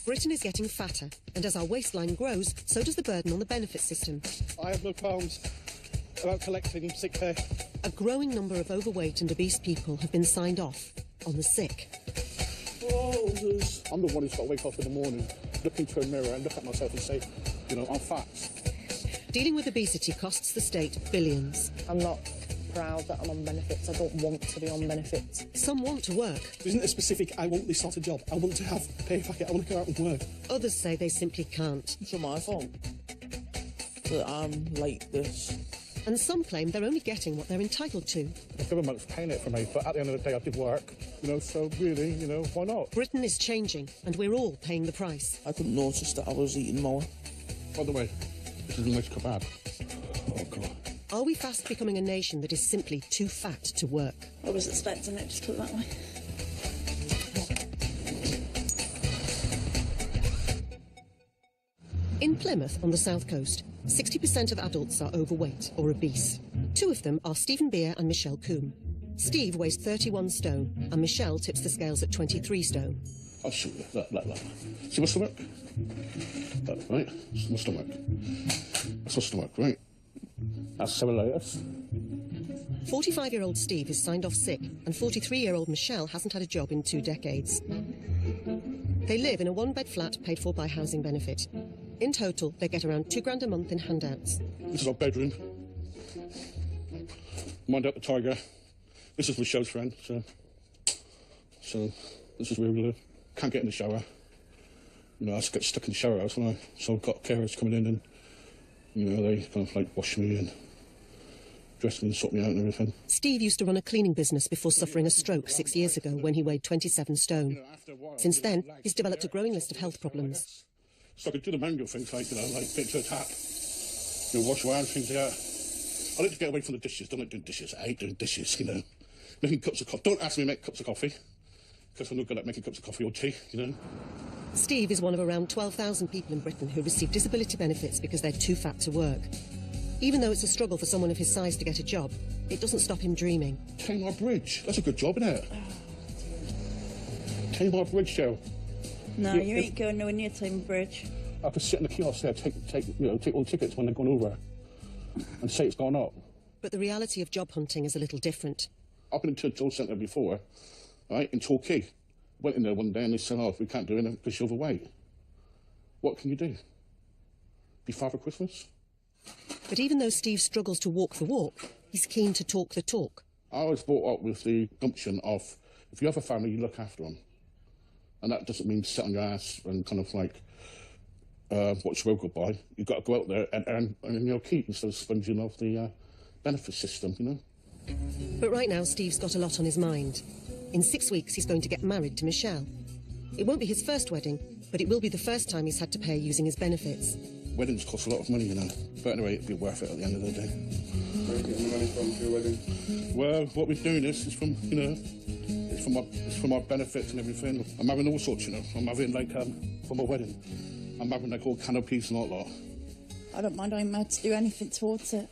Britain is getting fatter, and as our waistline grows, so does the burden on the benefit system. I have no qualms about collecting sick pay. A growing number of overweight and obese people have been signed off on the sick. I'm the one who's got to wake up in the morning, look into a mirror and look at myself and say, you know, I'm fat. Dealing with obesity costs the state billions. I'm not proud that I'm on benefits. I don't want to be on benefits. Some want to work. There isn't a specific, I want this sort of job. I want to have a pay packet. I want to go out and work. Others say they simply can't. It's not my fault that I'm like this. And some claim they're only getting what they're entitled to. The government's paying it for me, but at the end of the day, I did work. You know, so really, you know, why not? Britain is changing, and we're all paying the price. I couldn't notice that I was eating more. By the way, this is a nice kebab. Oh, God. Are we fast becoming a nation that is simply too fat to work? I was expecting it, just put it that way. In Plymouth, on the south coast, 60% of adults are overweight or obese. Two of them are Stephen Beer and Michelle Coombe. Steve weighs 31 stone, and Michelle tips the scales at 23 stone. I'll show you. Look. See my stomach? Look, right? That's my stomach. That's my stomach, right? That's cellulitis. 45-year-old Steve is signed off sick, and 43-year-old Michelle hasn't had a job in 2 decades. They live in a one-bed flat paid for by housing benefit. In total, they get around £2 a month in handouts. This is our bedroom. Mind out the tiger. This is Michelle's friend, so this is where we live. Can't get in the shower. You know, I just get stuck in the shower house, and so I've got carers coming in and, you know, they kind of like wash me and dress me and sort me out and everything. Steve used to run a cleaning business before suffering a stroke 6 years ago when he weighed 27 stone. Since then, he's developed a growing list of health problems. So I could do the manual things like, you know, like get to a tap, you know, wash your hands, things like that. I like to get away from the dishes. Don't like doing dishes. I hate doing dishes, you know. Making cups of coffee. Don't ask me to make cups of coffee, because I'm not good at making cups of coffee or tea, you know. Steve is one of around 12,000 people in Britain who receive disability benefits because they're too fat to work. Even though it's a struggle for someone of his size to get a job, it doesn't stop him dreaming. Tamar Bridge. That's a good job, isn't it? Tamar Bridge, Joe. No, you ain't going nowhere near Tamar Bridge. I could sit in the kiosk there, take all the tickets when they're gone over, and say it's gone up. But the reality of job hunting is a little different. I've been to a job centre before, right, in Torquay. Went in there one day and they said, oh, we can't do it because you're overweight. What can you do? Be Father Christmas? But even though Steve struggles to walk the walk, he's keen to talk the talk. I was brought up with the gumption of, if you have a family, you look after them. And that doesn't mean sit on your ass and kind of like watch the road go by. You've got to go out there and earn your keep instead of sponging off the benefit system, you know? But right now, Steve's got a lot on his mind. In 6 weeks, he's going to get married to Michelle. It won't be his first wedding, but it will be the first time he's had to pay using his benefits. Weddings cost a lot of money, you know. But anyway, it'd be worth it at the end of the day. Where are you getting the money from for your wedding? Well, what we're doing is from, you know, it's from our benefits and everything. I'm having all sorts, you know. I'm having, like, for my wedding, I'm having, like, all canopies and all that. I don't mind, I'm mad to do anything towards it.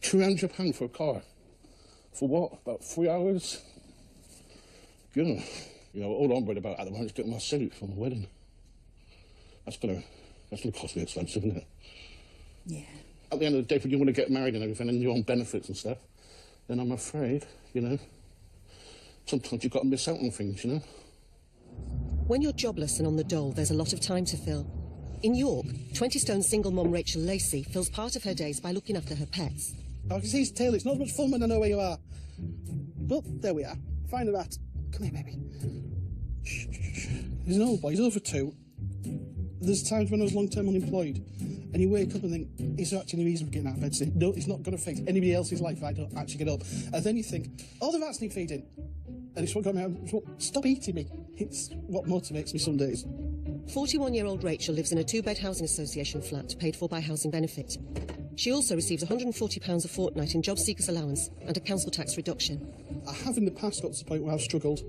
£200 for a car. For what? About 3 hours? You know, all I'm worried about at the moment is getting my suit for my wedding. That's gonna cost me expensive, isn't it? Yeah. At the end of the day, if you want to get married and everything and you're on benefits and stuff, then I'm afraid, you know, sometimes you've got to miss out on things, you know? When you're jobless and on the dole, there's a lot of time to fill. In York, 20-stone single mom Rachel Lacey fills part of her days by looking after her pets. I can see his tail. It's not as much fun when I know where you are. But there we are. Find the rat. Come here, baby. Shh, shh, shh. He's an old boy. He's over 2. There's times when I was long-term unemployed, and you wake up and think, is there actually any reason for getting out of bed today? No, it's not going to affect anybody else's life if I don't actually get up. And then you think, oh, the rats need feeding. And it's what got me out. Stop eating me. It's what motivates me some days. 41-year-old Rachel lives in a 2-bed housing association flat paid for by housing benefit. She also receives £140 a fortnight in job seekers allowance and a council tax reduction. I have in the past got to the point where I've struggled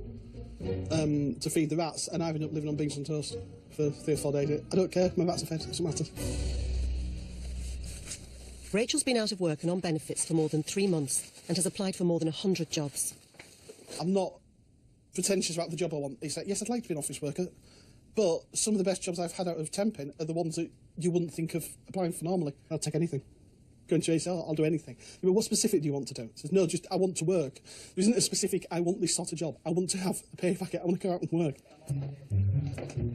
to feed the rats, and I've ended up living on beans and toast for 3 or 4 days. I don't care, my rats are fed, it doesn't matter. Rachel's been out of work and on benefits for more than 3 months and has applied for more than 100 jobs. I'm not pretentious about the job I want. It's like, yes, I'd like to be an office worker, But some of the best jobs I've had out of temping are the ones that you wouldn't think of applying for normally. I'll take anything. Going to ASL, I'll do anything. But what specific do you want to do? It says, no, just I want to work. There isn't a specific, I want this sort of job. I want to have a pay packet. I want to go out and work.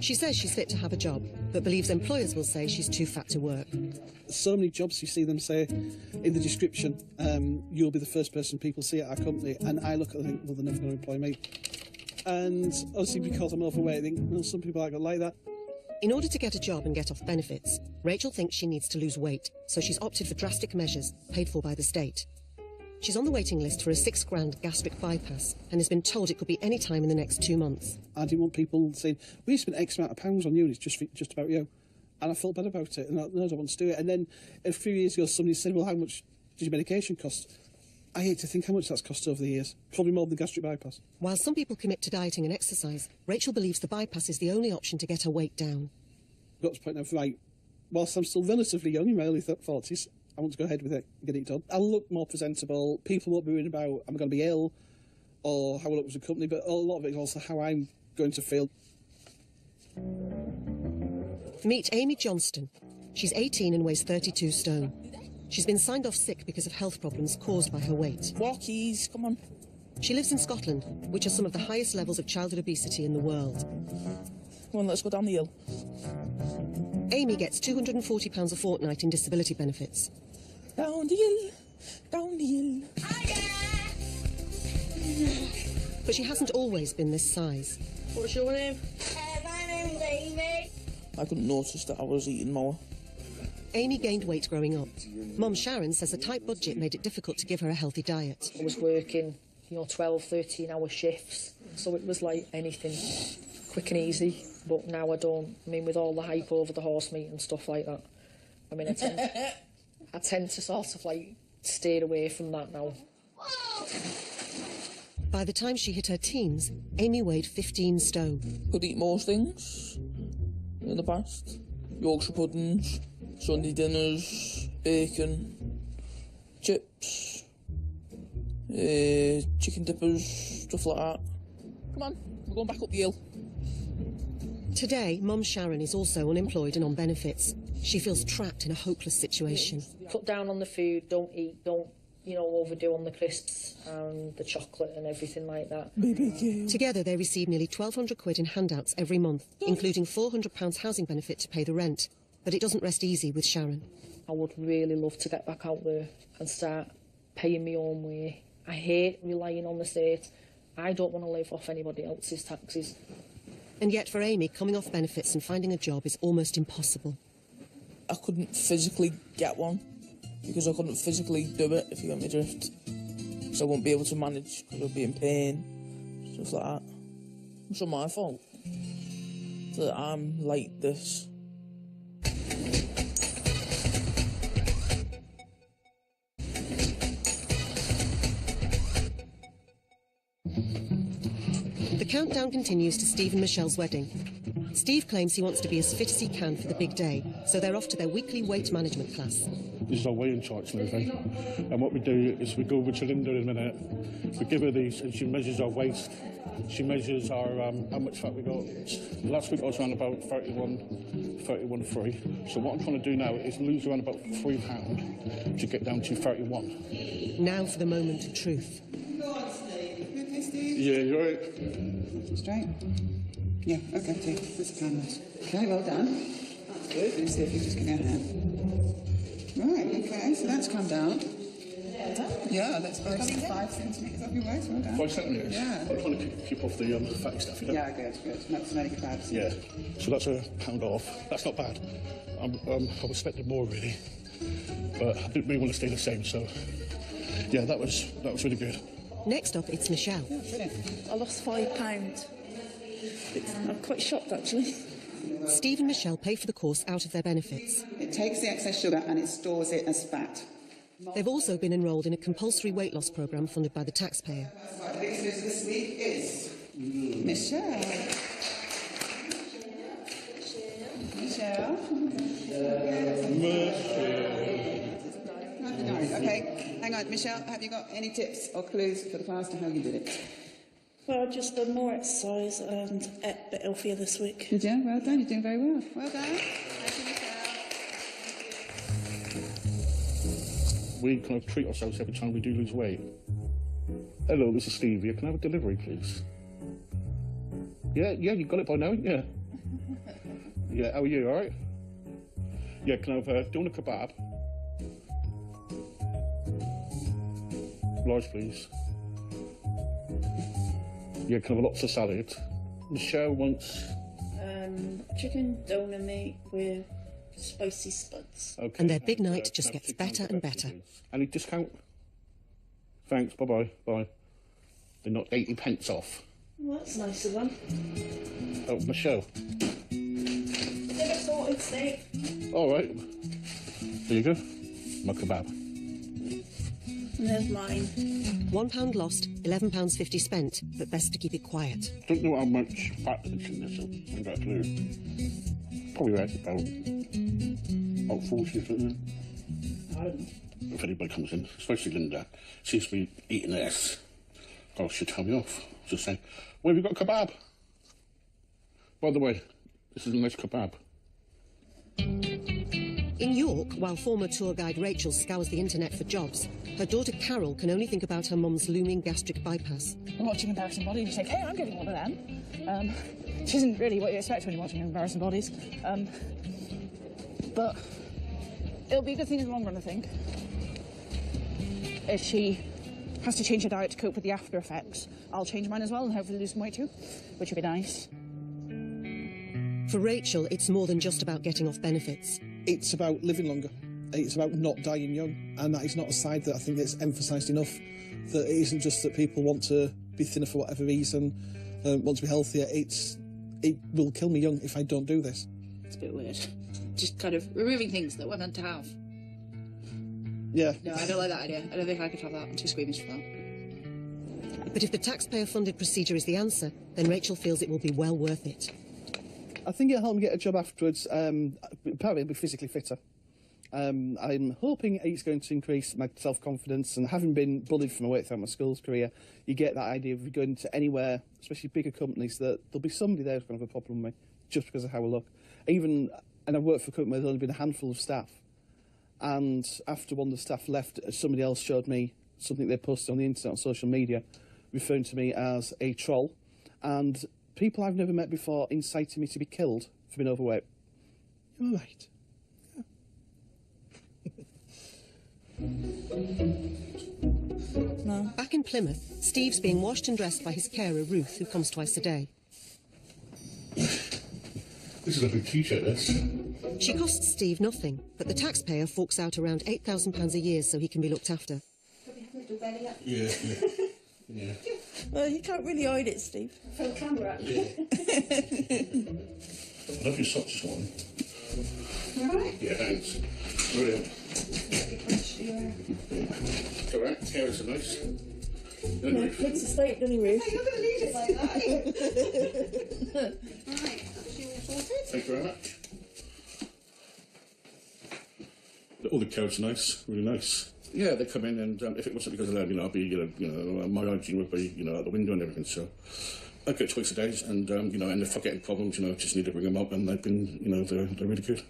She says she's fit to have a job, but believes employers will say she's too fat to work. So many jobs you see them say in the description, you'll be the first person people see at our company, and I look at them and think, well, they're never going to employ me. And obviously because I'm overweight, I think, well, some people aren't going to like that. In order to get a job and get off benefits, Rachel thinks she needs to lose weight, so she's opted for drastic measures paid for by the state. She's on the waiting list for a £6,000 gastric bypass and has been told it could be any time in the next 2 months. I didn't want people saying, we spent X amount of pounds on you and it's just about you. And I felt bad about it, and I don't want to do it. And then a few years ago, somebody said, well, how much does your medication cost? I hate to think how much that's cost over the years. Probably more than the gastric bypass. While some people commit to dieting and exercise, Rachel believes the bypass is the only option to get her weight down. Got to the point now, right, whilst I'm still relatively young, in my early 40s, I want to go ahead with it and get it done. I'll look more presentable. People won't be worried about, am I going to be ill, or how I look as a company, but a lot of it is also how I'm going to feel. Meet Amy Johnston. She's 18 and weighs 32 stone. She's been signed off sick because of health problems caused by her weight. Walkies, come on. She lives in Scotland, which has some of the highest levels of childhood obesity in the world. Come on, let's go down the hill. Amy gets £240 a fortnight in disability benefits. Down the hill, down the hill. But she hasn't always been this size. What's your name? My name's Amy. I couldn't notice that I was eating more. Amy gained weight growing up. Mum Sharon says a tight budget made it difficult to give her a healthy diet. I was working, 12, 13-hour shifts, so it was like anything quick and easy. But now I don't. I mean, with all the hype over the horse meat and stuff like that, I mean, I tend to sort of like steer away from that now. By the time she hit her teens, Amy weighed 15 stone. Could eat most things in the past. Yorkshire puddings, Sunday dinners, bacon, chips, chicken dippers, stuff like that. Come on, we're going back up the hill. Today, Mum Sharon is also unemployed and on benefits. She feels trapped in a hopeless situation. Cut down on the food, don't eat, don't, overdo on the crisps and the chocolate and everything like that. Baby. Together, they receive nearly £1,200 in handouts every month, including £400 housing benefit to pay the rent. But it doesn't rest easy with Sharon. I would really love to get back out there and start paying my own way. I hate relying on the state. I don't want to live off anybody else's taxes. And yet for Amy, coming off benefits and finding a job is almost impossible. I couldn't physically get one because I couldn't physically do it, if you get me drift. So I won't be able to manage because I'll be in pain, stuff like that. It's not my fault that I'm like this. The countdown continues to Steve and Michelle's wedding. Steve claims he wants to be as fit as he can for the big day, so they're off to their weekly weight management class. This is our weighing charts and everything. And what we do is we go with Linda in a minute, we give her these and she measures our waist. She measures our how much fat we got. Last week I was around about 31.3. So what I'm trying to do now is lose around about 3 pounds to get down to 31. Now for the moment of truth. Yeah, you're right. Straight? Yeah, okay, take this canvas. Okay, well done. That's good. Let's see if you just give me a hand. Right, okay, so that's come down. Yeah, that's 5 centimetres off your waist, well done. 5 centimetres? Yeah. I'm trying to keep off the fatty stuff, you know? Yeah, good. Not so many carbs. Yeah, so that's a pound off. That's not bad. I was expecting more, really. But I didn't really want to stay the same, so... Yeah, that was really good. Next up, it's Michelle. Yeah, brilliant. I lost £5. I'm quite shocked, actually. Steve and Michelle pay for the course out of their benefits. It takes the excess sugar and it stores it as fat. They've also been enrolled in a compulsory weight loss programme funded by the taxpayer. Right, the biggest loser this week is Michelle. Michelle. Okay, hang on, Michelle, have you got any tips or clues for the class to how you did it? Well, I've just done more exercise and ate a bit healthier this week. Did you? Well done, you're doing very well. Well done. We kind of treat ourselves every time we do lose weight. Hello, this is Steve here. Can I have a delivery, please? Yeah, you got it by now, yeah. Yeah, how are you, all right? Yeah, can I have a doner kebab? Large, please. Yeah, can I have lots of salad? Michelle wants... Chicken doner meat with spicy spuds. Okay. And their big night just gets better and better. Any discount? Thanks, bye-bye, bye. They're not 80 pence off. Well, that's nice of them. Oh, Michelle. Dinner sorted, Steve. All right. There you go. My kebab. And there's mine. £1 lost, £11.50 spent, but best to keep it quiet. Don't know how much fat is in this. I haven't got a clue. Probably about 40 or something. I don't know. If anybody comes in, especially Linda, seems to be eating this. Oh, she'll tell me off. Just saying, well, have you got kebab? By the way, this is a nice kebab. In York, while former tour guide Rachel scours the internet for jobs, her daughter Carol can only think about her mum's looming gastric bypass. I'm watching Embarrassing Bodies, you think, hey, I'm getting one of them. Which isn't really what you expect when you're watching Embarrassing Bodies. But it'll be a good thing in the long run, I think. If she has to change her diet to cope with the after effects, I'll change mine as well and hopefully lose some weight too, which would be nice. For Rachel, it's more than just about getting off benefits. It's about living longer. It's about not dying young. And that is not a side that I think that's emphasised enough. That it isn't just that people want to be thinner for whatever reason, want to be healthier. It will kill me young if I don't do this. It's a bit weird. Just kind of removing things that we're meant to have. Yeah. No, I don't like that idea. I don't think I could have that. I'm too squeamish for that. But if the taxpayer-funded procedure is the answer, then Rachel feels it will be well worth it. I think it'll help me get a job afterwards. Apparently, I'll be physically fitter. I'm hoping it's going to increase my self-confidence, and having been bullied for my weight throughout my school's career, you get that idea of going to anywhere, especially bigger companies, that there'll be somebody there who's going to have a problem with me just because of how I look. And I've worked for a company where there's only been a handful of staff, and after one of the staff left, somebody else showed me something they posted on the internet, on social media, referring to me as a troll, and people I've never met before inciting me to be killed for being overweight. You're right. No. Back in Plymouth, Steve's being washed and dressed by his carer, Ruth, who comes twice a day. This is a big t-shirt, this. She costs Steve nothing, but the taxpayer forks out around £8,000 a year so he can be looked after. Yeah. Well, you can't really hide it, Steve. For the camera. Yeah. I love your socks this morning. Right. Yeah, thanks. Brilliant. Correct, carrots are nice. Yeah, looks a steak, doesn't he, Ruth? You're going to leave it like that. Right, that's you all sorted. Thank you very much. All the carrots are nice, really nice. Yeah, they come in, and if it wasn't because of them, I'd be, my hygiene would be, out the window and everything. So I get twice a day, and and if I get any problems, just need to bring them up, and they've been, they're really good.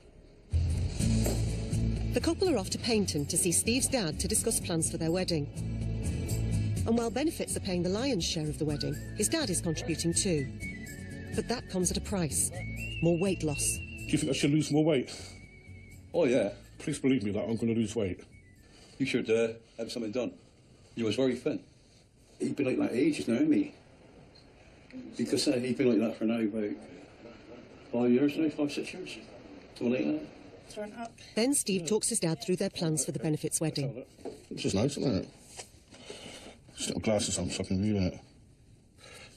The couple are off to Paynton to see Steve's dad to discuss plans for their wedding. And while benefits are paying the lion's share of the wedding, his dad is contributing too. But that comes at a price. More weight loss. Do you think I should lose more weight? Oh, yeah. Please believe me that I'm going to lose weight. You should have something done. You was very thin. He'd been like that ages now, hasn't he? Because he'd been like that for now about 5 years now, 5, 6 years. Something like that. Then Steve talks his dad through their plans for the benefits wedding. This is nice, isn't it? Just got glasses on so I can read it.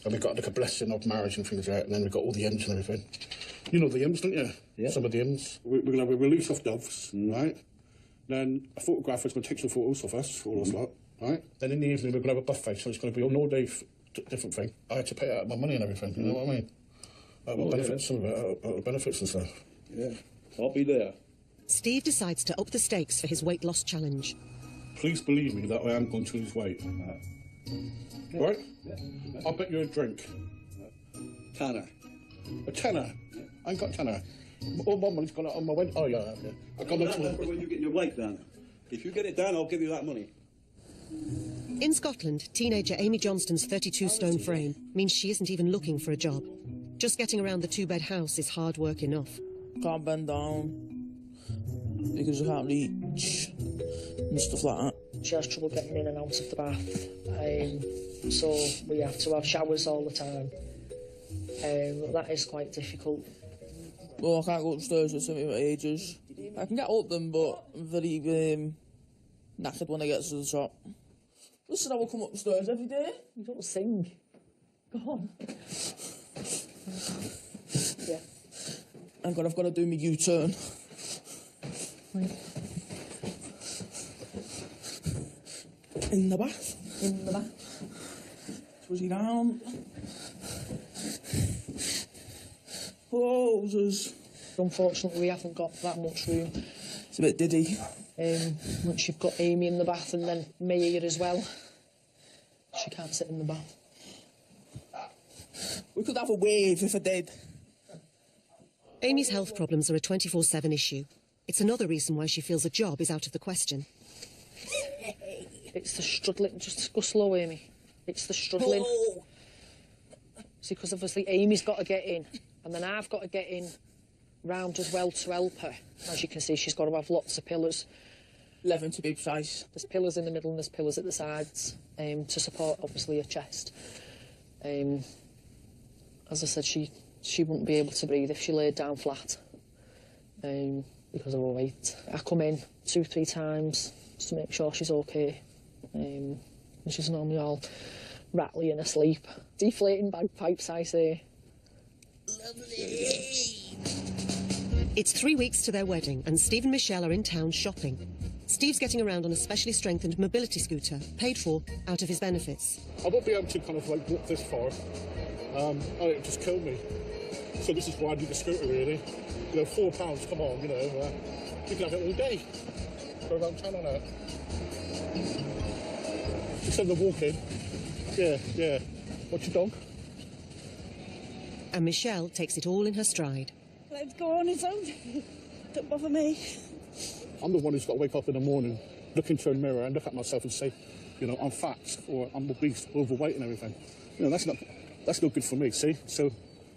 And we've got like a blessing of marriage and things like that, and then we've got all the hymns and everything. You know the hymns, don't you? Yeah. Some of the hymns. We're going to have a release of doves, right? Then a photographer's going to take some photos of us, all us lot, right? Then in the evening we're going to have a buffet, so it's going to be an all-day different thing. I had to pay out my money and everything, you know what I mean? Benefits, some of it, out of benefits and stuff. Yeah, I'll be there. Steve decides to up the stakes for his weight loss challenge. Please believe me that I am going to lose weight. Right? I'll bet you a drink. Tanner. A tenner? I ain't got a tenner. All my money's gone out on my wedding. Oh, yeah. I got That's for when you get your wife done. If you get it done, I'll give you that money. In Scotland, teenager Amy Johnston's 32-stone frame means she isn't even looking for a job. Just getting around the two-bed house is hard work enough. Can't bend down because I can't reach and stuff like that. She has trouble getting in and out of the bath, so we have to have showers all the time. That is quite difficult. Well, I can't go upstairs with some of my ages. I can get up them, but I'm very knackered when I get to the top. Listen, I will come upstairs every day. You don't sing. Go on. Yeah. I've got to do my U-turn. Right. In the bath. In the bath. Twizzy down. Hoses. Unfortunately, we haven't got that much room. It's a bit diddy. Once you've got Amy in the bath and then me here as well, she can't sit in the bath. We could have a wave if I did. Amy's health problems are a 24/7 issue. It's another reason why she feels a job is out of the question. It's the struggling. Just go slow, Amy. It's the struggling. Oh. See, because obviously Amy's got to get in, and then I've got to get in round as well to help her. As you can see, she's got to have lots of pillars. 11 to be precise. There's pillars in the middle and there's pillars at the sides to support, obviously, her chest. As I said, she wouldn't be able to breathe if she laid down flat because of her weight. I come in 2-3 times just to make sure she's okay. And she's normally all rattly and asleep. Deflating bagpipes, I say. It's 3 weeks to their wedding, and Steve and Michelle are in town shopping. Steve's getting around on a specially strengthened mobility scooter, paid for out of his benefits. I won't be able to kind of like walk this far. It would just kill me. So this is why I do the scooter, really. You know, £4, come on, you know. You can have it all day. Go around town on it. Instead of walking. Yeah. What's your dog? And Michelle takes it all in her stride. Let him go on his own. Don't bother me. I'm the one who's got to wake up in the morning, look into a mirror and look at myself and say, you know, I'm fat or I'm obese, overweight and everything. You know, that's not good for me, see? So,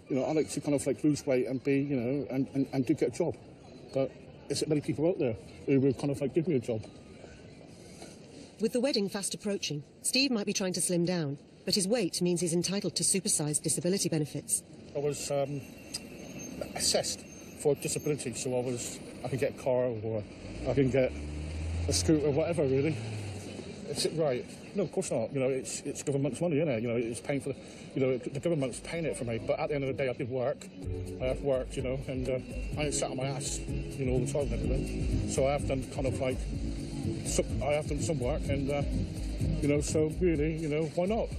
you know, I like to kind of like lose weight and be, you know, and do get a job. But is there many people out there who will kind of like give me a job? With the wedding fast approaching, Steve might be trying to slim down, but his weight means he's entitled to supersized disability benefits. I was assessed for disability, so I could get a car or I can get a scooter, whatever, really. Is it right? No, of course not. You know, it's government's money, isn't it? You know, it's paying for the government's paying it for me. But at the end of the day, I did work. I have worked, you know, and I ain't sat on my ass, you know, all the time and everything. So I have done kind of like, I have done some work, and you know, so really, you know, why not?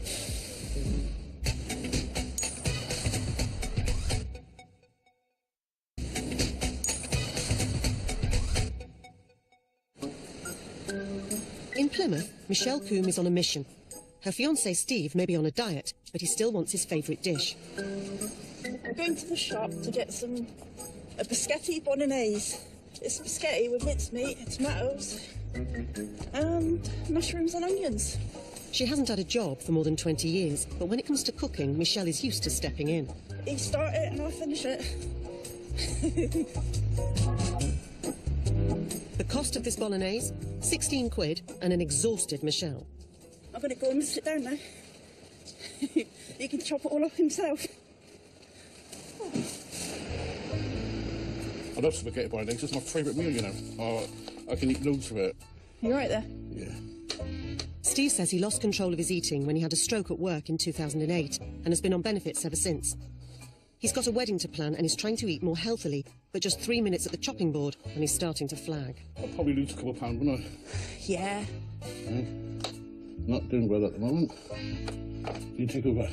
In Plymouth, Michelle Coombe is on a mission. Her fiancé Steve may be on a diet, but he still wants his favourite dish. I'm going to the shop to get a biscotti bolognese. It's biscotti with mincemeat, tomatoes, and mushrooms and onions. She hasn't had a job for more than 20 years, but when it comes to cooking, Michelle is used to stepping in. You start it and I'll finish it. The cost of this bolognese? 16 quid and an exhausted Michelle. I'm going to go and sit down now. You can chop it all up himself. I love spaghetti bolognese. It's my favourite meal, you know. I can eat loads of it. You right there? Yeah. Steve says he lost control of his eating when he had a stroke at work in 2008 and has been on benefits ever since. He's got a wedding to plan and is trying to eat more healthily, but just 3 minutes at the chopping board and he's starting to flag. I'll probably lose a couple of pounds, wouldn't I? Yeah. Okay. Not doing well at the moment. You take over.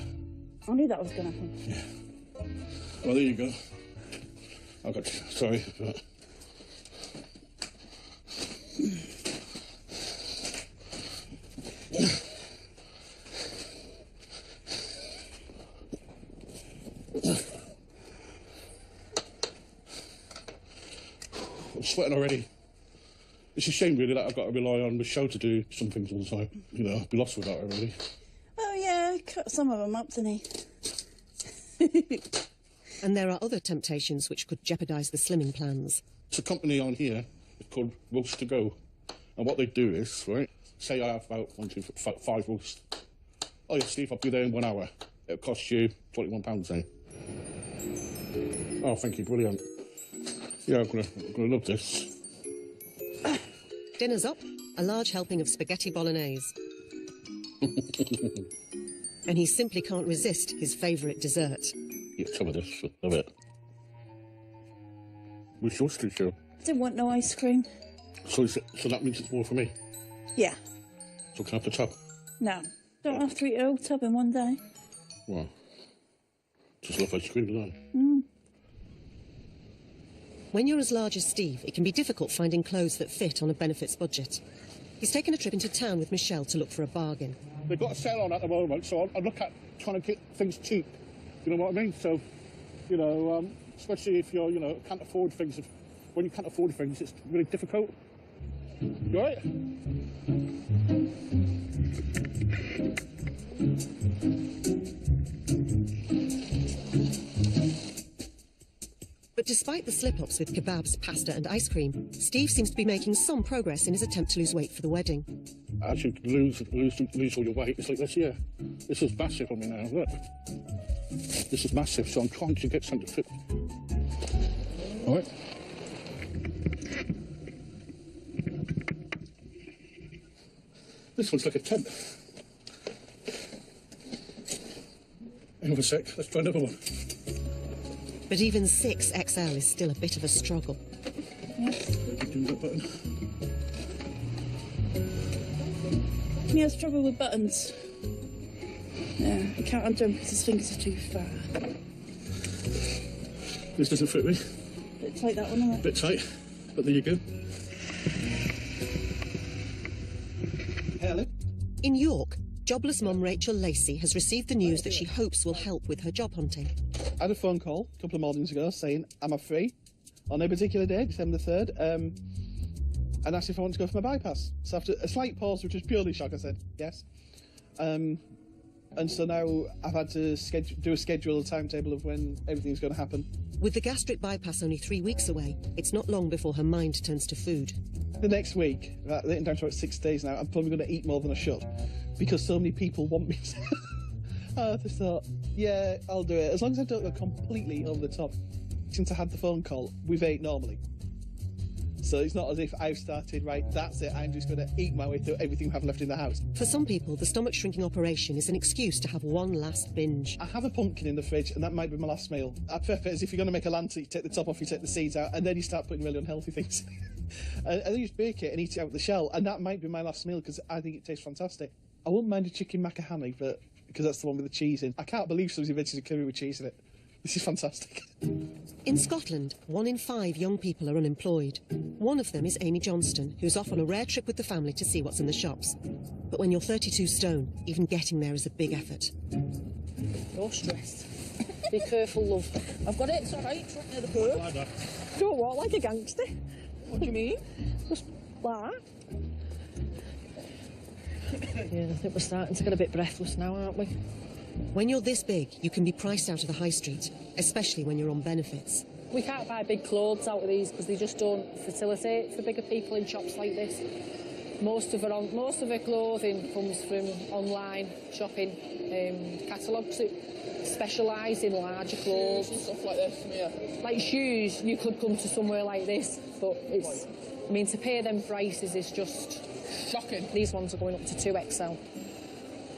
I knew that was going to happen. Yeah. Well, there you go. Sorry. But... I'm sweating already. It's a shame, really, that I've got to rely on Michelle to do some things all the time. You know, I'd be lost without her, really. Oh, yeah, cut some of them up, didn't he? And there are other temptations which could jeopardise the slimming plans. It's a company on here called Roast to Go. And what they do is, right, say I have about 5 roasts. Oh, yeah, Steve, I'll be there in 1 hour. It'll cost you £21, eh? Oh, thank you, brilliant. Yeah, I'm gonna love this. Dinner's up, a large helping of spaghetti bolognese. And he simply can't resist his favourite dessert. Yeah, some of this, love it. What's yours to show? I didn't want no ice cream. So that means it's more for me? Yeah. So can I have the tub? No. Don't have to eat a whole tub in one day. Well, just love ice cream, don't I? Mm. When you're as large as Steve, it can be difficult finding clothes that fit on a benefits budget. He's taken a trip into town with Michelle to look for a bargain. They've got a sale on at the moment, so I look at trying to get things cheap. You know what I mean? So, you know, especially if you're, you know, can't afford things. When you can't afford things, it's really difficult. You all right? But despite the slip-ups with kebabs, pasta and ice cream, Steve seems to be making some progress in his attempt to lose weight for the wedding. Actually, lose all your weight. It's like this here. This is massive on me now, look. This is massive, so I'm trying to get something to fit. All right? This one's like a tent. Hang on a sec, let's try another one. But even 6XL is still a bit of a struggle. Do that button. He has trouble with buttons. Yeah, he can't undo them because his fingers are too far. This doesn't fit me. Bit tight, that one, isn't it? Bit tight, but there you go. Hello. In York, jobless mum Rachel Lacey has received the news that she hopes will help with her job hunting. I had a phone call a couple of mornings ago saying, am I free on a particular day, December the 3rd, and asked if I want to go for my bypass. So after a slight pause, which was purely shock, I said yes. And so now I've had to do a schedule, a timetable of when everything's going to happen. With the gastric bypass only 3 weeks away, it's not long before her mind turns to food. The next week, down to about 6 days now, I'm probably going to eat more than I should because so many people want me to. I just thought, yeah, I'll do it. As long as I don't go completely over the top. Since I had the phone call, we've ate normally. So it's not as if I've started, right, that's it, I'm just going to eat my way through everything we have left in the house. For some people, the stomach shrinking operation is an excuse to have one last binge. I have a pumpkin in the fridge, and that might be my last meal. I prep it as if you're going to make a lantern, you take the top off, you take the seeds out, and then you start putting really unhealthy things and then you just bake it and eat it out of the shell, and that might be my last meal because I think it tastes fantastic. I wouldn't mind a chicken macaroni, but because that's the one with the cheese in. I can't believe somebody's invented a curry with cheese in it. This is fantastic. In Scotland, 1 in 5 young people are unemployed. One of them is Amy Johnston, who's off on a rare trip with the family to see what's in the shops. But when you're 32 stone, even getting there is a big effort. No stress. Be careful, love. I've got it, it's all right. It's right near the curb. Don't walk like a gangster. What do you mean? Just like that. Yeah, I think we're starting to get a bit breathless now, aren't we? When you're this big, you can be priced out of the high street, especially when you're on benefits. We can't buy big clothes out of these because they just don't facilitate for bigger people in shops like this. Most of her clothing comes from online shopping catalogues that specialise in larger clothes. Stuff like this, yeah. Like shoes, you could come to somewhere like this, but it's, I mean, to pay them prices is just shocking. These ones are going up to 2XL.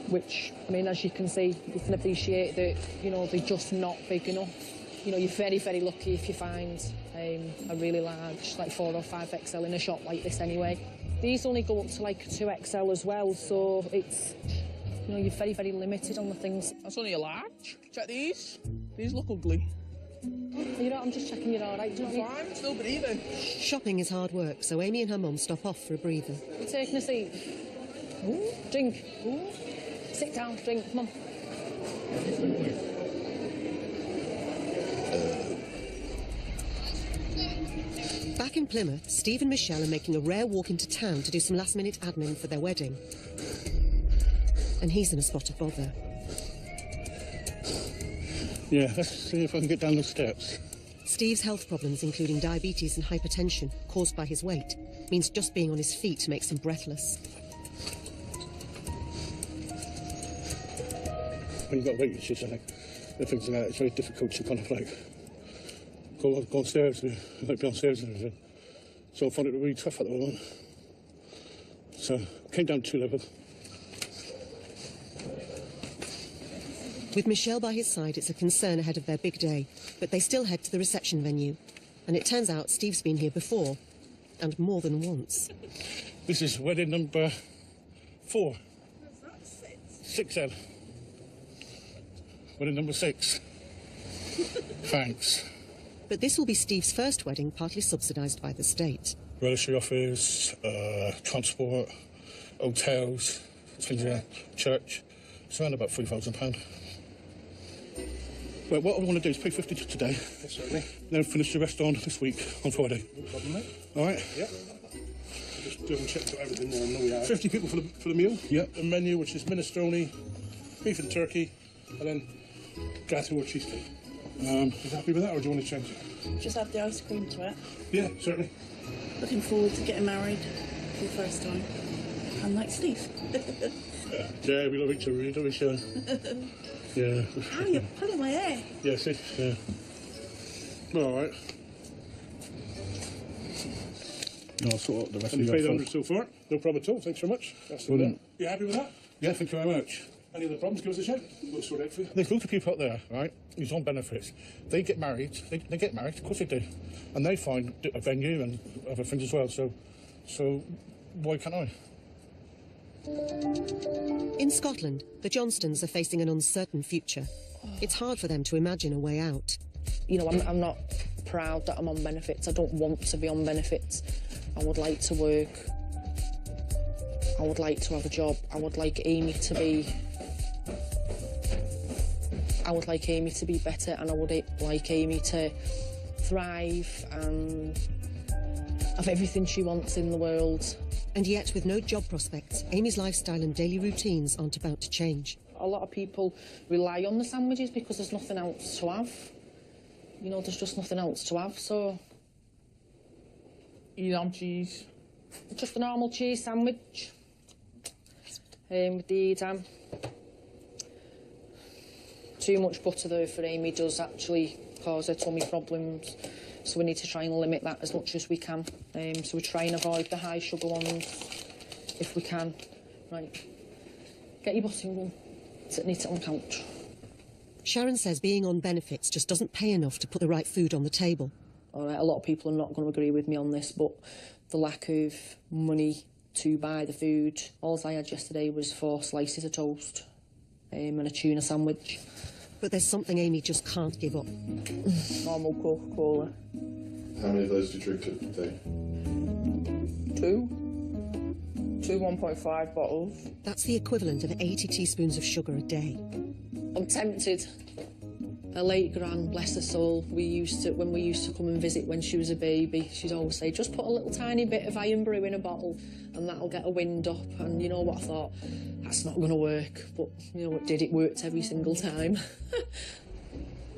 Which, I mean, as you can see, you can appreciate that, you know, they're just not big enough. You know, you're very, very lucky if you find a really large, like 4 or 5XL in a shop like this anyway. These only go up to like a 2XL as well, so it's, you know, you're very, very limited on the things. That's only a large. Check these. These look ugly. You know, I'm just checking you're all right. Do you know what I mean? I'm still breathing. Shopping is hard work, so Amy and her mum stop off for a breather. You're taking a seat. Ooh. Drink. Ooh. Sit down, drink, Mum. Back Back in Plymouth, Steve and Michelle are making a rare walk into town to do some last-minute admin for their wedding. And he's in a spot of bother. Yeah, let's see if I can get down the steps. Steve's health problems, including diabetes and hypertension, caused by his weight, means just being on his feet makes him breathless. When you've got weight issues, I think, and things like that, it's very difficult to kind of like go upstairs, like be on stairs and everything. So I found it really tough at the moment. So came down 2 levels. With Michelle by his side, it's a concern ahead of their big day, but they still head to the reception venue. And it turns out Steve's been here before, and more than once. This is wedding number 4. That's 6. 6 then. Wedding number 6. Thanks. But this will be Steve's first wedding, partly subsidised by the state. Registry office, transport, hotels, things like that, church. It's around about £3,000. Well, what I want to do is pay 50 today. Yes, certainly. Then finish the rest on this week, on Friday. No problem, mate. All right? Yep. Just double check that everything there. I know we have. 50 people for the meal. Yep. A menu which is minestrone, beef and turkey, and then gato or cheesecake. Is happy with that, or do you want to change it? Just add the ice cream to it. Yeah, certainly. Looking forward to getting married for the first time. Unlike Steve. Yeah, we love each other, don't we, Sean? Yeah. How are you pulling my hair? Yeah, see? Yeah. All right. No, I'll sort out the rest And of you the paid 100 so far. No problem at all. Thanks very much. That's Well done. You happy with that? Yeah, thank you very much. Any other problems, give us a shout. We'll sort it out for you. There's loads of people out there, right, who's on benefits. They get married, they get married, of course they do. And they find a venue and other things as well, so why can't I? In Scotland, the Johnstons are facing an uncertain future. It's hard for them to imagine a way out. You know, I'm not proud that I'm on benefits. I don't want to be on benefits. I would like to work. I would like to have a job. I would like Amy to be better, and I would like Amy to thrive and have everything she wants in the world. And yet, with no job prospects, Amy's lifestyle and daily routines aren't about to change. A lot of people rely on the sandwiches because there's nothing else to have. You know, there's just nothing else to have, so... You know, cheese. Just a normal cheese sandwich. With the Edam. Too much butter, though, for Amy does actually cause her tummy problems. So we need to try and limit that as much as we can. So we try and avoid the high sugar ones if we can. Right. Get your button gun. Need it on the couch. Sharon says being on benefits just doesn't pay enough to put the right food on the table. All right, a lot of people are not going to agree with me on this, but the lack of money to buy the food. All I had yesterday was 4 slices of toast and a tuna sandwich. But there's something Amy just can't give up. Normal Coca-Cola. How many of those do you drink a day? 2 1.5 bottles. That's the equivalent of 80 teaspoons of sugar a day. I'm tempted. Her late gran, bless her soul, when we used to come and visit when she was a baby, she'd always say, just put a little tiny bit of iron brew in a bottle and that'll get a wind up. And you know what, I thought, that's not going to work. But you know what did? It worked every single time.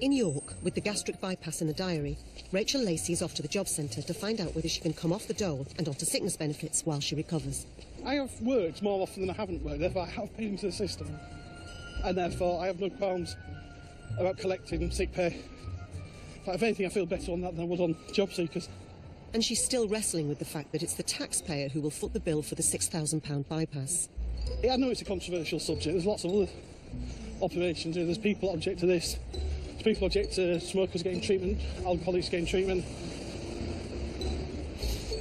In York, with the gastric bypass in the diary, Rachel Lacey is off to the job centre to find out whether she can come off the dole and onto sickness benefits while she recovers. I have worked more often than I haven't worked, therefore I have paid into the system. And therefore I have no qualms about collecting sick pay. But if anything, I feel better on that than I would on job seekers. And she's still wrestling with the fact that it's the taxpayer who will foot the bill for the £6,000 bypass. Yeah, I know it's a controversial subject. There's lots of other operations. There's people object to this. There's people object to smokers getting treatment, alcoholics getting treatment.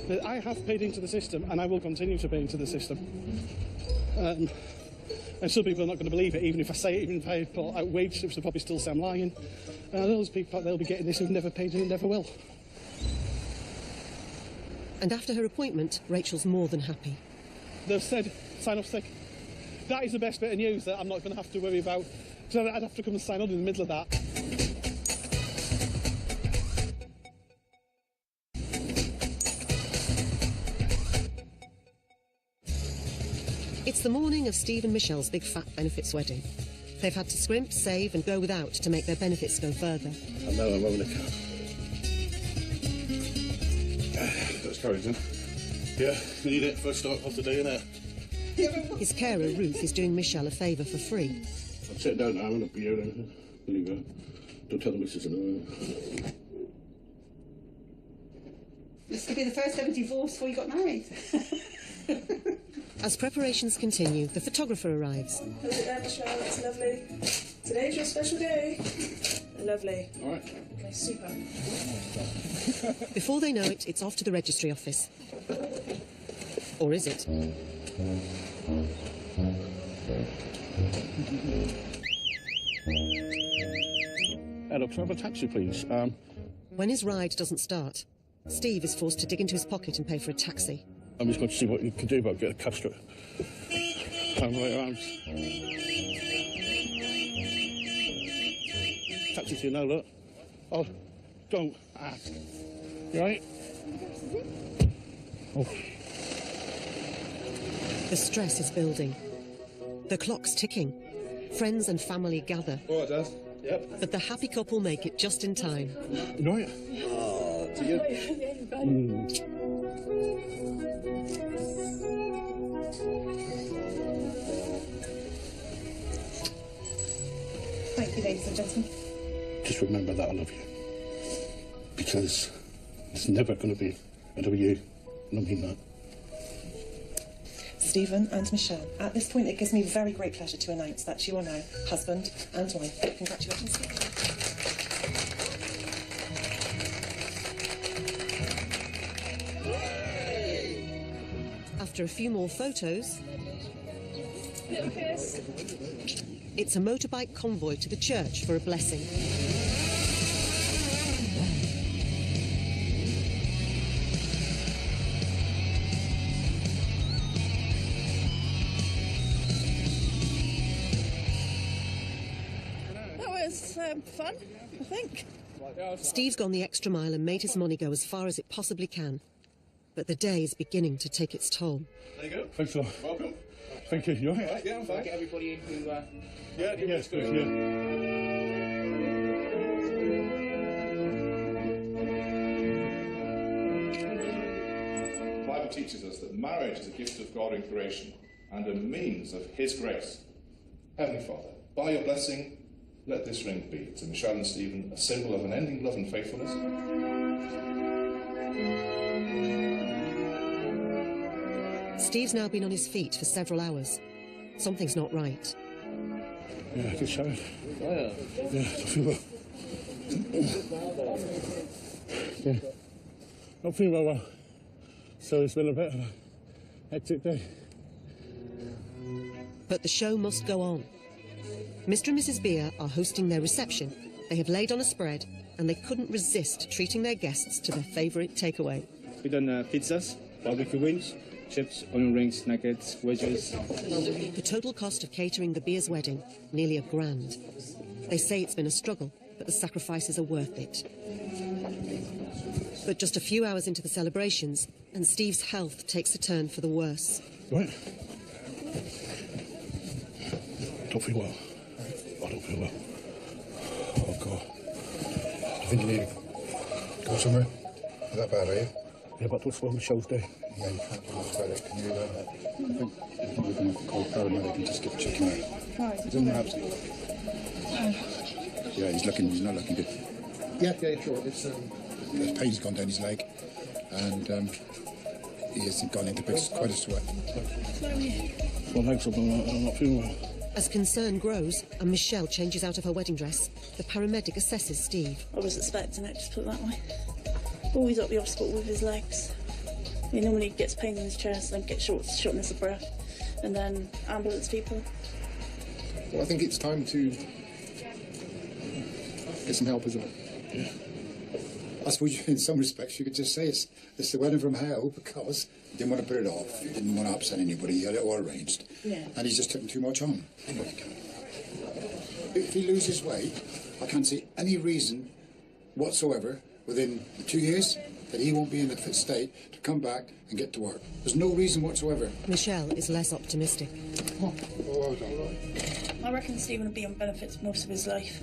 But I have paid into the system, and I will continue to pay into the system. And some people are not going to believe it, even if I say it, even if I put out wage slips, they'll probably still say I'm lying. And those people, they'll be getting this who've never paid and never will. And after her appointment, Rachel's more than happy. They've said, sign off sick. That is the best bit of news that I'm not going to have to worry about. Because I'd have to come and sign on in the middle of that. It's the morning of Steve and Michelle's big fat benefits wedding. They've had to scrimp, save and go without to make their benefits go further. I know I'm having a cup. That's courage, then. Yeah, need it first start of the day, innit? His carer, Ruth, is doing Michelle a favour for free. I'll sit down now, I'm not be here. There you go. Don't tell the missus. This could be the first ever divorce before you got married. As preparations continue, the photographer arrives. How's it there, Michelle? It's lovely. Today's your special day. Lovely. All right. Okay, super. Before they know it, it's off to the registry office. Or is it? Hello, can I have a taxi, please? When his ride doesn't start, Steve is forced to dig into his pocket and pay for a taxi. I'm just going to see what you can do about getting a cab straight. I'm right around. Taxi to you now, look. Oh, don't ask. You right? Oh. The stress is building. The clock's ticking. Friends and family gather. All right, Dad. Yep. But the happy couple make it just in time. You right? Oh, to you. Thank you, ladies and gentlemen. Just remember that I love you. Because it's never going to be another you. And I mean that. Stephen and Michelle, at this point it gives me very great pleasure to announce that you are now husband and wife. Congratulations. After a few more photos, Little kiss. it's a motorbike convoy to the church for a blessing. That was fun, I think. Steve's gone the extra mile and made his money go as far as it possibly can. But the day is beginning to take its toll. There you go. Thanks a lot. Welcome. Thank you. You all right? Yeah, I'm fine. Get everybody in who... Yeah, it's good. Yeah. The Bible teaches us that marriage is a gift of God in creation and a means of His grace. Heavenly Father, by your blessing, let this ring be to Michelle and Stephen a symbol of unending love and faithfulness. Steve's now been on his feet for several hours. Something's not right. Yeah, good shower. Oh, Yeah, I feel well. Yeah, not feeling well. So it's been a bit of a hectic day. But the show must go on. Mr. and Mrs. Beer are hosting their reception. They have laid on a spread, and they couldn't resist treating their guests to their favourite takeaway. We done pizzas, barbecue wings, chips, onion rings, nuggets, wedges. The total cost of catering the Beers' wedding, nearly £1,000. They say it's been a struggle, but the sacrifices are worth it. But just a few hours into the celebrations, and Steve's health takes a turn for the worse. Right. Don't feel well. I don't feel well. Oh, God. I think you need to go somewhere. Is that bad, are you? Yeah, but that's what Michelle's day. Yeah, you can't go to it. Can you, I think we're going to call a paramedic and just get checking out. He's in the house. Yeah, he's not looking good. Yeah, sure. The pain's gone down his leg, and he has gone into quite a sweat. My legs are I'm not feeling well. As concern grows and Michelle changes out of her wedding dress, the paramedic assesses Steve. I was expecting it, just put it that way. Always up the hospital with his legs. He normally gets pain in his chest and gets shortness of breath, and then ambulance people. Well, I think it's time to get some help, isn't it? Yeah. I suppose in some respects you could just say it's the wedding from hell because he didn't want to put it off, he didn't want to upset anybody, he had it all arranged. Yeah. And he's just taking too much on. If he loses weight, I can't see any reason whatsoever within 2 years, then he won't be in a fit state to come back and get to work. There's no reason whatsoever. Michelle is less optimistic. I reckon Stephen will be on benefits most of his life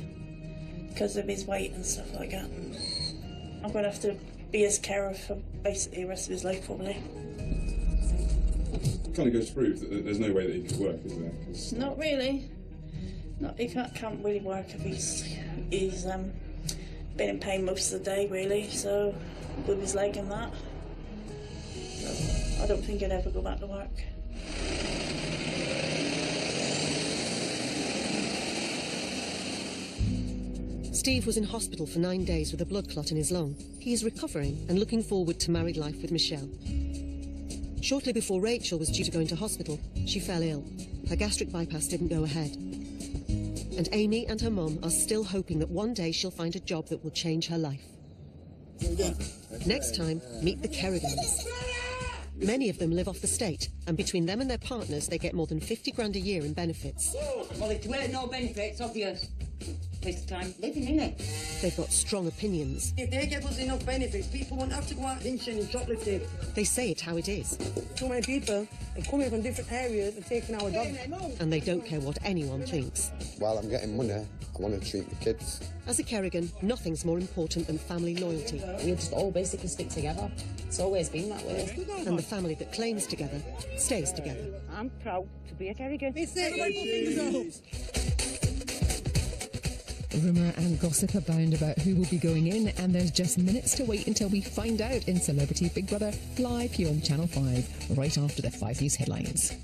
because of his weight and stuff like that. I'm going to have to be his carer for basically the rest of his life, probably. It kind of goes to prove that there's no way that he could work, isn't there? 'Cause Not really. He can't really work if he's been in pain most of the day, really, so with his leg and that. So I don't think he'd ever go back to work. Steve was in hospital for 9 days with a blood clot in his lung. He is recovering and looking forward to married life with Michelle. Shortly before Rachel was due to go into hospital, she fell ill. Her gastric bypass didn't go ahead. And Amy and her mum are still hoping that one day she'll find a job that will change her life. Next time, meet the Kerrigans. Many of them live off the state, and between them and their partners, they get more than 50 grand a year in benefits. Well, if there weren't no benefits, obvious. Waste of time living, innit? They've got strong opinions. If they give us enough benefits, people won't have to go out lynching and shoplifting. They say it how it is. Too many people are coming from different areas and taking our jobs. And they don't care what anyone thinks. While I'm getting money, I want to treat the kids. As a Kerrigan, nothing's more important than family loyalty. We'll just all basically stick together. It's always been that way. And the family that claims together stays together. I'm proud to be a Kerrigan. Rumour and gossip abound about who will be going in, and there's just minutes to wait until we find out in Celebrity Big Brother live here on Channel 5, right after the 5 News headlines.